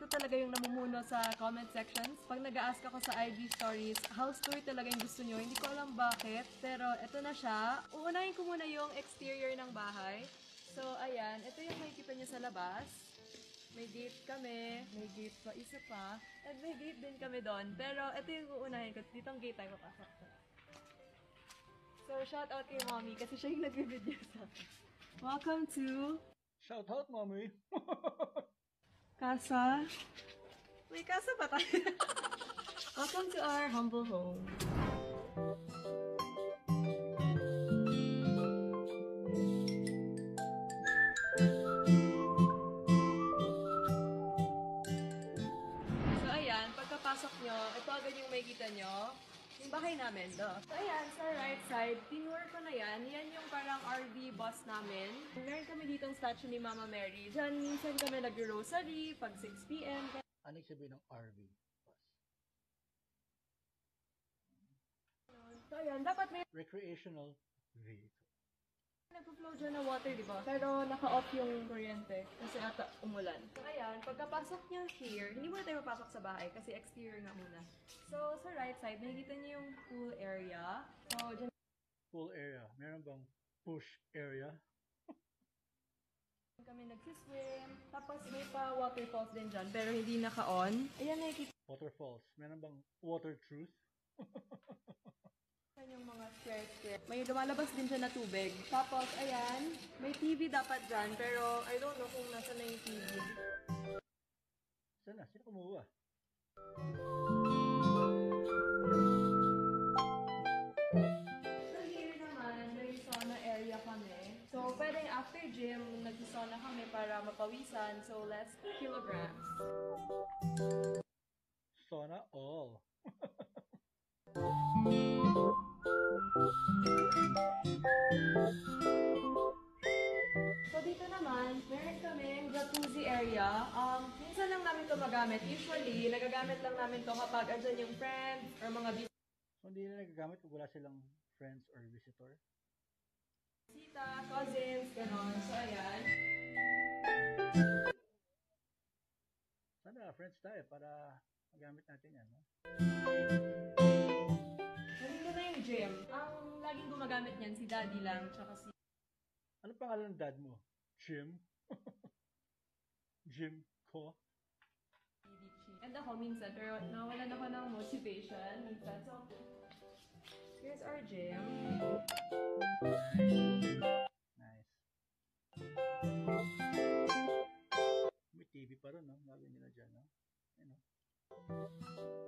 ito talaga yung namumuno sa comment sections. Pag nag-a-ask ako sa IG stories, house tour talaga yung gusto nyo. Hindi ko alam bakit, pero ito na siya. Uunahin ko muna yung exterior ng bahay. So, ayan. Ito yung makikita nyo sa labas. May gate kami. May gate pa, isa pa. At may gate din kami doon. Pero ito yung uunahin ko. Ditong gate tayo papasok. So, shout out kay Mommy kasi siya yung nag-video sa akin. Welcome to... Shout out, Mommy! Casa. May casa pa tayo. Welcome to our humble home. So ayan, pagkapasok nyo, ito agad yung makikita nyo. Yung bahay namin, do. So ayan, sa right side, tinur ko na yan. Yan yung parang RV bus namin. Meron kami ditong statue ni Mama Mary. Diyan, minsan kami nag-rosary pag 6 PM. Ano yung sabihin ng RV bus? So ayan, dapat may Recreational vehicle. nagpo-flow dyan na water, di ba? Pero naka-off yung kuryente kasi ata umulan. So ayan, pagkapasok niya here, hindi muna tayo papasok sa bahay kasi exterior nga muna. So sa right side, nakikita niyo yung pool area. So dyan Pool area. Meron bang push area? kami nagsiswim. Tapos may pa waterfalls din dyan, pero hindi naka-on. Ayan, nakikita Waterfalls. Meron bang water truth? yung mga square. May lumalabas din dyan na tubig. Tapos, ayan, may TV dapat dyan, pero I don't know kung nasa na yung TV. Saan na? Sino kumuha? So here naman, may sauna area kami. So, pwedeng after gym, nag-sauna kami para mapawisan. So, less kilograms. Sauna all. So, dito naman, meron kaming jacuzzi area. Minsan lang namin ito magamit. Usually, nagagamit lang namin ito kapag andyan yung friends or mga So, hindi na nagagamit kung wala silang friends or visitor? bisita, cousins, gano'n. So, ayan. Sana friends tayo para magamit natin yan, no? Nandito na yung gym. Ang laging gumagamit niyan, si Daddy lang, tsaka si Ano pangalan ng dad mo? Jim? Jim ko? Dichi. And ako minsan, pero nawalan ako ng motivation minsan. So, here's our gym. Nice. May TV pa rin, no? Lagi nila dyan, no? Ayun, no?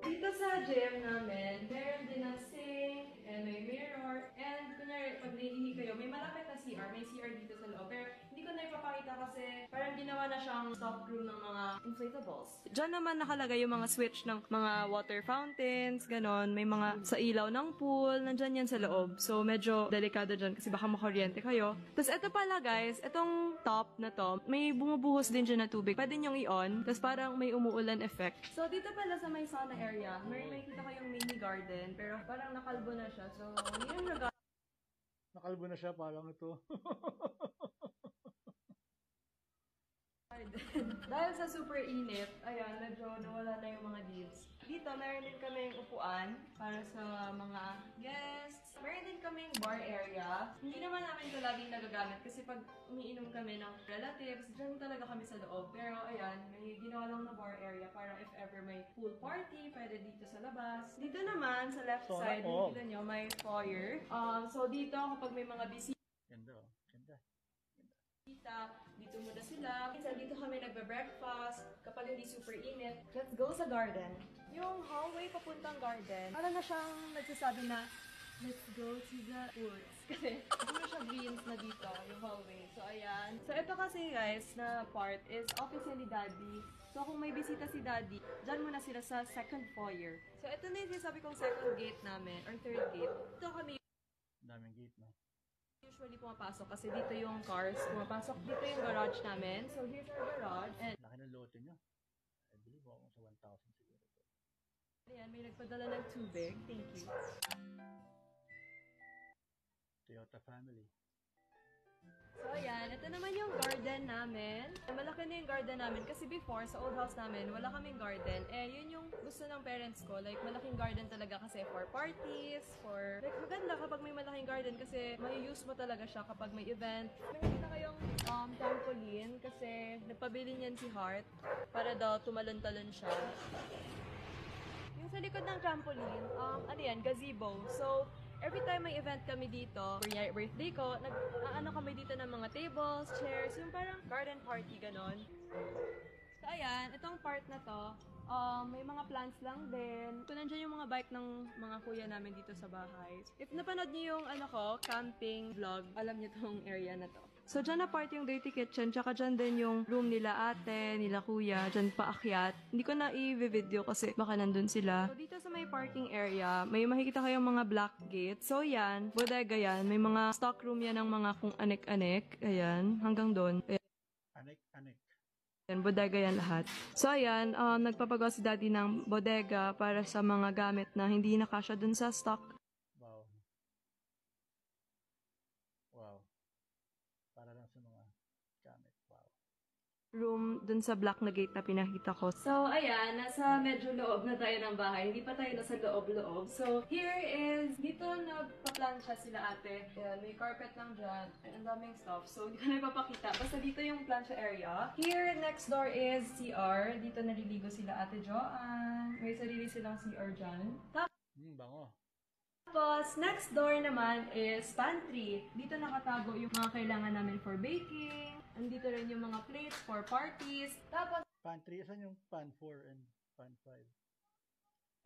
Dito sa gym namin, meron din ng sink, and may mirror, and kunyari, pag naiihi kayo, may malapit na CR, may CR dito sa loob. Pero hindi ko na ipapakita kasi parang ginawa na siyang stock room ng mga inflatables. Diyan naman nakalagay yung mga switch ng mga water fountains, ganon. May mga sa ilaw ng pool, nandyan yan sa loob. So medyo delikado dyan kasi baka makuryente kayo. Tapos ito pala guys, itong top na to, may bumubuhos din dyan na tubig. Pwede nyong i-on, tapos parang may umuulan effect. So dito pala sa may sauna area, may makikita ko yung mini garden, pero parang nakalbo na siya. So, yun yung Nakalbo na siya, parang ito. dahil sa super init, ayan, medyo nawala na yung mga leaves. Dito, meron din kaming upuan para sa mga guests. Meron din kaming bar area. Hindi naman namin ito laging nagagamit kasi pag umiinom kami ng relatives, dyan talaga kami sa loob. Pero ayan, may ginawa lang na bar area para if ever may pool party, pwede dito sa labas. Dito naman, sa left So, side, all. nakikita nyo, may foyer. So dito, kapag may mga bisita, Ganda, oh. Ganda. dito muna sila. Minsan dito kami nagbe-breakfast kapag hindi super init. Let's go sa garden. Yung hallway papuntang garden, para na siyang nagsasabi na, let's go to the woods. Kasi puro siya greens na dito, yung hallway. So, ayan. So, ito kasi guys, na part is office ni Daddy. So, kung may bisita si Daddy, dyan muna sila sa second foyer. So, ito na yung sinasabi kong second gate namin, or third gate. Ito kami Daming gate, no? usually pumapasok kasi dito yung cars. Pumapasok dito yung garage namin. So, here's our garage. And, Laki ng lote nyo. I believe ako sa 1,000 siguro. ayan, may nagpadala ng tubig. Thank you. Toyota family. So, ayan. Ito naman yung garden namin. Malaki na yung garden namin kasi before, sa old house namin, wala kaming garden. Eh, yun yung gusto ng parents ko. Like, malaking garden talaga kasi for parties, for... Like, maganda kapag may malaking garden kasi may use mo talaga siya kapag may event. May nakita kayong trampoline kasi nagpabili niyan si Heart para daw tumalon-talon siya. Yung sa likod ng trampoline, ano yan, gazebo. So, every time may event kami dito, kunyari birthday ko, ano kami dito ng mga tables, chairs, yung parang garden party, ganon. So, ayan, itong part na to, may mga plants lang din. So, nandiyan yung mga bike ng mga kuya namin dito sa bahay. If napanood niyo yung, camping vlog, alam niyo tong area na to. So, dyan na part yung dirty kitchen, tsaka dyan din yung room nila ate, nila kuya, dyan paakyat. Hindi ko na i-video kasi baka nandun sila. So, dito sa may parking area, may makikita kayong mga black gate. So, yan, bodega yan. May mga stock room yan ng mga kung anek-anek. Ayan, hanggang doon. Anek. Yan, bodega yan lahat. So, ayan, nagpapagawa si daddy ng bodega para sa mga gamit na hindi nakasya dun sa stock. Wow. Para lang sa mga gamit. Wow. Room dun sa black na gate na pinakita ko. So, ayan, nasa medyo loob na tayo ng bahay. Hindi pa tayo nasa loob-loob. So, here is, dito nagpa-plancha sila ate. Ayan, may carpet lang dyan. Ang daming stuff. So, hindi ko na ipapakita. Basta dito yung plancha area. Here, next door is CR. Dito naliligo sila ate Joanne. May sarili silang CR dyan. Bango. Tapos, next door naman is pantry. Dito nakatago yung mga kailangan namin for baking. Andito rin yung mga plates for parties. Tapos, Pantry, saan yung pan 4 and pan 5?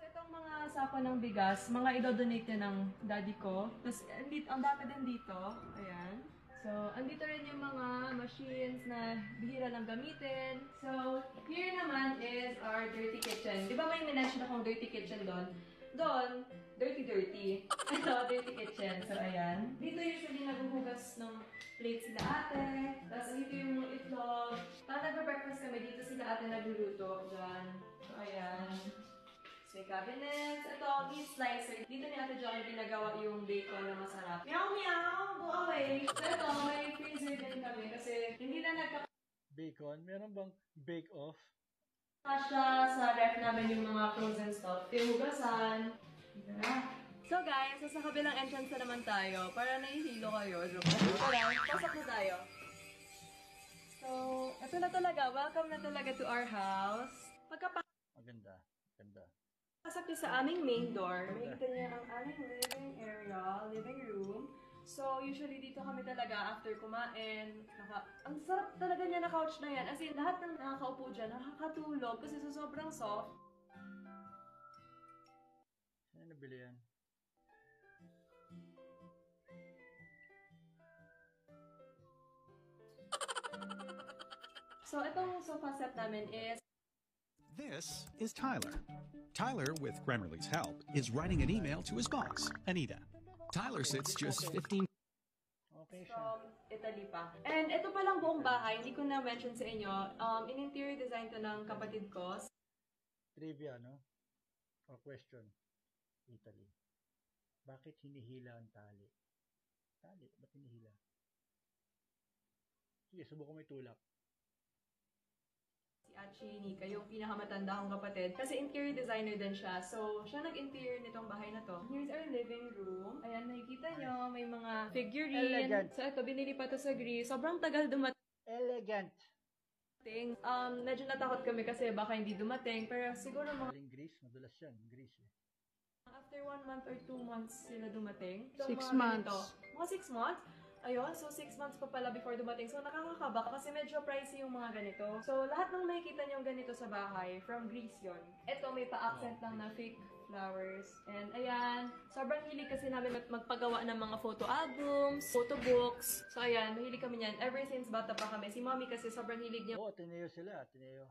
itong mga sako ng bigas, mga idodonate na ng daddy ko. Tapos, ang dami din dito. Ayan. So, andito rin yung mga machines na bihira lang gamitin. So, here naman is our dirty kitchen. Di ba may minention akong dirty kitchen doon? Doon, dirty. Ito, dirty kitchen. So, ayan. Dito usually naghuhugas ng plates sila ate. Tapos, dito yung mga itlog. Parang nagpa-breakfast kami, dito sila ate nagluluto. Diyan. So, ayan. So, may cabinets. Ito, meat slicer. Dito ni ate Joanne pinagawa yung bacon na masarap. Meow, meow! Go away! So, ito, may freezer din kami kasi hindi na Bacon? Meron bang bake off? siya sa ref namin yung mga frozen stuff. Tinugasan. So guys, sa kabilang entrance na naman tayo. Para nahihilo kayo. Tara, pasok na tayo. So, ito na talaga. Welcome na talaga to our house. Maganda. Pagkapasok niyo sa aming main door, makikita niyo ang aming living area, living room. So, usually dito kami talaga after kumain. Ang sarap talaga niya na couch na yan. As in, lahat ng nakakaupo dyan, nakakatulog kasi sobrang soft. Saan nabili yan? So, itong sofa set namin is This is Tyler. Tyler, with Grammarly's help, is writing an email to his boss, Anita. Tyler sits just 15. Okay siya. from Italy pa. And ito palang buong bahay, hindi ko na-mention sa inyo, in-interior design to ng kapatid ko. Trivia, no? Or question. Italy. Bakit hinihila ang tali? Ba't hinihila? Sige, subukan mo itulak. Si Achi Nika, yung pinakamatanda kong kapatid. Kasi interior designer din siya. So, siya nag-interior nitong bahay na to. Here's our living room. Ayan, nakikita nyo, may mga figurine. Elegant. So, ito, binili pa to sa Greece. Sobrang tagal dumating. Elegant. Medyo natakot kami kasi baka hindi dumating. Pero siguro mga Galing Greece, madulas yan. Greece eh. after 1 month or 2 months sila dumating. So, 6 mga months. ganito. Mga 6 months? Ayun, so 6 months pa pala before dumating. So, nakakakaba kasi medyo pricey yung mga ganito. So, lahat ng nakikita nyo ganito sa bahay, from Greece yun. Ito, may pa-accent lang na fake flowers. And ayan, sobrang hilig kasi namin magpagawa ng mga photo albums, photo books. So, ayan, mahilig kami yan. Ever since bata pa kami. Si mommy kasi sobrang hilig niya Oo, Ateneo sila. Ateneo.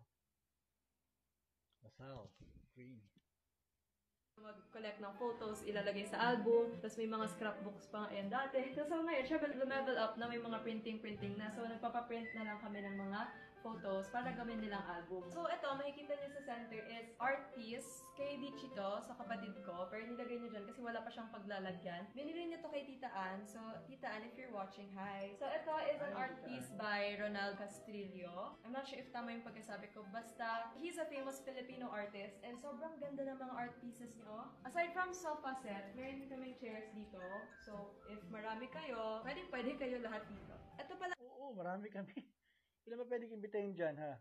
Basaw. Green. mag-collect ng photos, ilalagay sa album, tapos may mga scrapbooks pa nga yan dati. So ngayon, syempre, level up na may mga printing na. So nagpapaprint na lang kami ng mga photos para gawin nilang album. So, ito, makikita niyo sa center is art piece kay Dichito, sa kapatid ko. Pero nilagay niya dyan kasi wala pa siyang paglalagyan. Binili niya to kay Tita Ann. So, Tita Ann, if you're watching, hi. So, ito is an art piece by Ronald Castrillo. I'm not sure if tama yung pagkasabi ko. Basta, he's a famous Filipino artist and sobrang ganda ng mga art pieces niyo. Aside from sofa set, meron din kaming chairs dito. So, if marami kayo, pwede kayo lahat dito. Ito pala, Oo, marami kami. Ilan ba pwedeng imbitahin dyan, ha?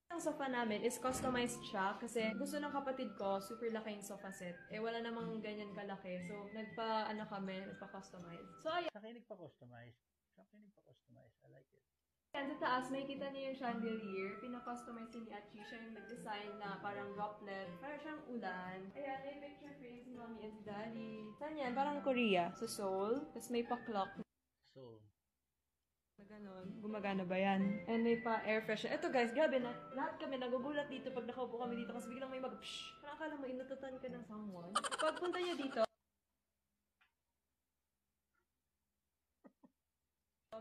ang sofa namin is customized siya kasi gusto ng kapatid ko, super laki yung sofa set. Eh, wala namang ganyan kalaki. So, nagpa-customize. So, ayan. Sa akin nagpa-customize. I like it. Sa taas, may kita niyo yung chandelier. Pina-customize ni Achi. Siya yung nag-design na parang droplet. Parang siyang ulan. Ayan, may picture frame si Mommy and si Daddy. Saan yan? Parang Korea. Sa Seoul. Tapos may pa-clock. So, Na ganon. Gumagana ba yan? And may pa-air freshener. Eto guys, grabe na. Lahat kami nagugulat dito pag nakaupo kami dito kasi biglang may mag-pshh. Parang akala mo, inututan ka ng someone. Pagpunta niyo dito,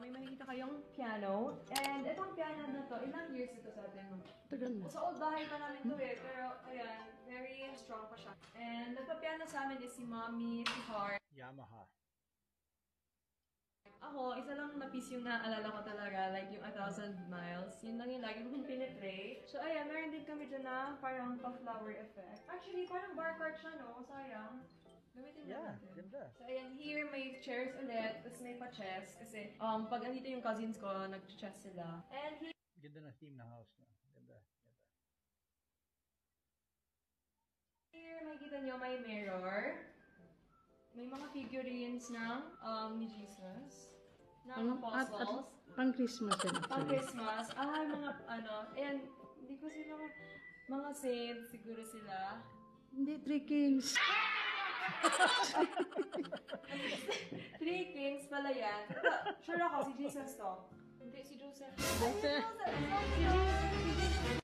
may makikita kayong piano. And itong piano na to, ilang years ito sa atin? Tagal na. Sa old bahay pa namin to eh. Pero, ayan, very strong pa siya. And nagpa-piano sa amin is si Mommy, si Heart. Yamaha. Ako, isa lang na piece yung naaalala ko talaga, like yung 1,000 Miles. Yun lang yung lagi kong pinitray. So, ayan, meron din kami dyan na parang pa-flower effect. Actually, parang bar cart siya, no? Sayang. Gamitin Yeah, natin. ganda. So, ayan, here may chairs ulit, tapos may pa-chess. Kasi, pag andito yung cousins ko, nag-chess sila. And here, Ganda ng theme ng house, no? Ganda. makikita nyo may mirror. May mga figurines ng ni Jesus. Ng apostles. Pang Christmas yan. Pang Christmas. Mga and hindi ko sila, mga saints, siguro sila. Hindi, Three Kings. Three Kings pala yan. Sure ako, si Jesus to. Hindi, si Joseph. Joseph. Si Jesus.